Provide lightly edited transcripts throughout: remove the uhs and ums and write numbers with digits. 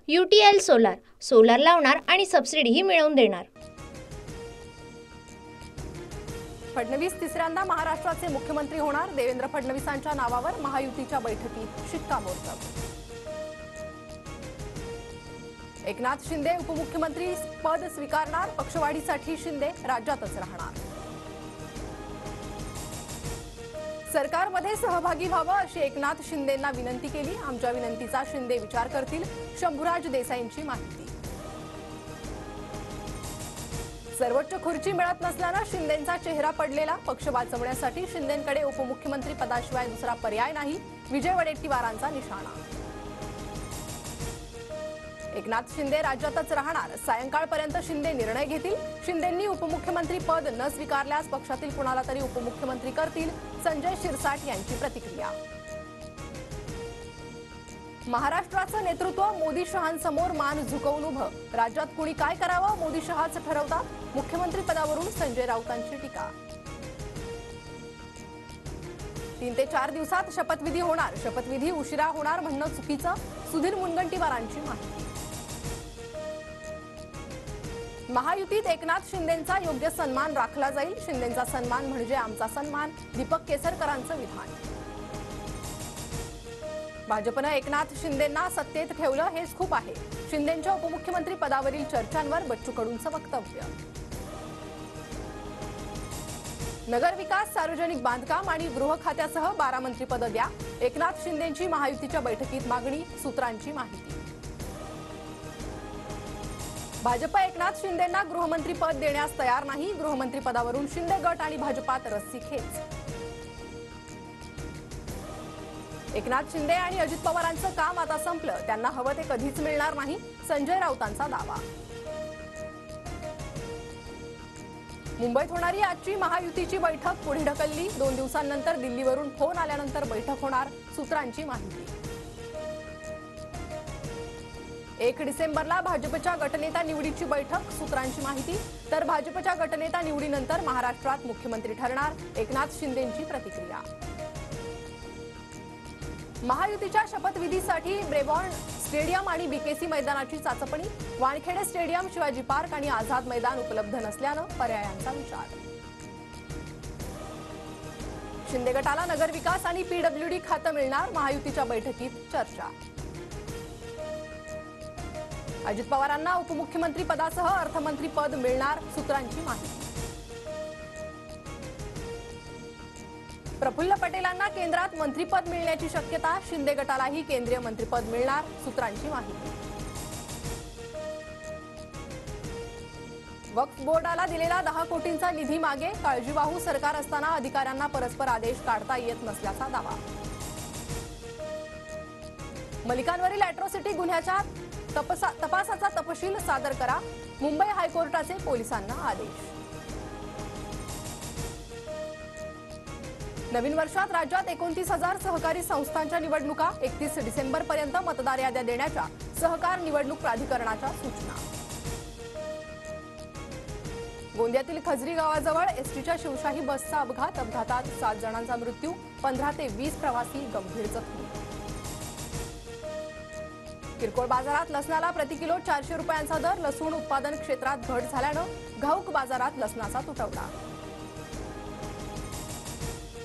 UTL solar solar लावणार आणि सबसिडीही मिळवून देणार। फडणवीस तिसऱ्यांदा महाराष्ट्राचे मुख्यमंत्री होणार। देवेंद्र फडणवीसांच्या नावावर महायुतीच्या बैठकीत शिक्कामोर्तब। एकनाथ शिंदे उपमुख्यमंत्री पद स्वीकारणार। पक्षवाढीसाठी शिंदे राज्यातच राहणार। सरकारमध्ये सहभागी व्हावं अशी एकनाथ शिंदेंना विनंती केली। आमच्या विनंतीचा शिंदे विचार करतील। शंभूराज देसाईंची माहिती। सर्वोच्च खुर्ची मिळत नसल्यानं शिंदेंचा चेहरा पडलेला। पक्ष वाचवण्यासाठी शिंदेंकडे उपमुख्यमंत्री पदाशिवाय दुसरा पर्याय नाही। विजय वडेट्टीवारांचा निशाणा। एकनाथ शिंदे राज्यातच राहणार। सायंकाळपर्यंत शिंदे निर्णय घेतील। शिंदेंनी उपमुख्यमंत्री पद न स्वीकारल्यास पक्षातील कुणाला तरी उपमुख्यमंत्री करतील। संजय शिरसाट यांची प्रतिक्रिया। महाराष्ट्राचं नेतृत्व मोदी शहांसमोर मान झुकवून उभं। राज्यात कुणी काय करावं मोदी शहाच ठरवतात। मुख्यमंत्री पदावरून संजय राऊतांची टीका। 3 ते 4 दिवसात शपथविधी होणार। शपथविधी उशिरा होणार म्हणणं चुकीचं। सुधीर मुनगंटीवारांची माहिती। महायुतीत एकनाथ शिंदेंचा योग्य सन्मान राखला जाईल। शिंदेंचा सन्मान म्हणजे आमचा सन्मान। दीपक केसरकरांचं विधान। भाजपनं एकनाथ शिंदेंना सत्तेत ठेवलं हेच खूप आहे। शिंदेंच्या उपमुख्यमंत्री पदावरील चर्चांवर बच्चू कडूंचं वक्तव्य। नगरविकास, सार्वजनिक बांधकाम आणि गृह खात्यासह 12 मंत्रिपदं द्या। एकनाथ शिंदेंची महायुतीच्या बैठकीत मागणी। सूत्रांची माहिती। भाजप एकनाथ शिंदेंना गृहमंत्री पद देण्यास तयार नाही। गृहमंत्री पदावरून शिंदे गट आणि भाजपात रस्सीखेच। एकनाथ शिंदे आणि अजित पवारांचं काम आता संपलं। त्यांना हवं ते कधीच मिळणार नाही। संजय राऊतांचा दावा। मुंबईत होणारी आजची महायुतीची बैठक पुढे ढकलली। 2 दिवसांनंतर दिल्लीवरून फोन आल्यानंतर बैठक होणार। सूत्रांची माहिती। 1 डिसेंबरला भाजपच्या गटनेता निवडीची बैठक। सूत्रांची माहिती। तर भाजपच्या गटनेता निवडीनंतर महाराष्ट्रात मुख्यमंत्री ठरणार। एकनाथ शिंदेंची प्रतिक्रिया। महायुतीच्या शपथविधीसाठी ब्रेबॉर्न स्टेडियम आणि बीकेसी मैदानाची चाचपणी। वानखेडे स्टेडियम, शिवाजी पार्क आणि आझाद मैदान उपलब्ध नसल्यानं पर्यायांचा विचार। शिंदे गटाला नगरविकास आणि पीडब्ल्यूडी खातं मिळणार। महायुतीच्या बैठकीत चर्चा। अजित पवारांना उपमुख्यमंत्री पदासह अर्थमंत्री पद मिळणार। सूत्रांची माहिती। प्रफुल्ल पटेलांना केंद्रात मंत्रिपद मिळण्याची शक्यता। शिंदे गटालाही केंद्रीय मंत्रिपद मिळणार। सूत्रांची माहिती। वक्फ बोर्डाला दिलेला 10 कोटींचा निधी मागे। काळजीवाहू सरकार असताना अधिकाऱ्यांना परस्पर आदेश काढता येत नसल्याचा दावा। मलिकांवरील अॅट्रॉसिटी गुन्ह्याच्या तपासाचा तपशील सादर करा। मुंबई हायकोर्टाचे पोलिसांना आदेश। नवीन वर्षात राज्यात 29,000 सहकारी संस्थांच्या निवडणुका। 31 डिसेंबरपर्यंत मतदार याद्या देण्याच्या सहकार निवडणूक प्राधिकरणाच्या सूचना। गोंदियातील खजरी गावाजवळ एसटीच्या शिवशाही बसचा अपघात। अपघातात 7 जणांचा मृत्यू। 15 ते 20 प्रवासी गंभीर जखमी। किरकोळ बाजारात लसणाला प्रति किलो 400 रुपयांचा दर। लसूण उत्पादन क्षेत्रात घट झाल्यानं घाऊक बाजारात लसणाचा तुटवडा।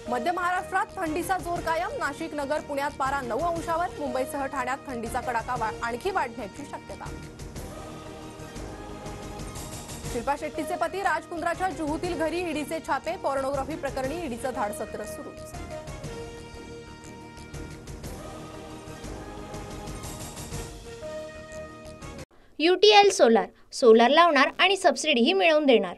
मध्य महाराष्ट्रात थंडीचा जोर कायम। नाशिक, नगर, पुण्यात पारा 9 अंशावर। मुंबईसह ठाण्यात थंडीचा कडाका आणखी वाढण्याची शक्यता। शिल्पा शेट्टीचे पती राज कुंद्राच्या जुहूतील घरी ईडीचे छापे। पॉर्नोग्राफी प्रकरणी ईडीचं धाडसत्र सुरूच। UTL सोलार सोलार लावणार आणि सबसिडीही मिळवून देणार।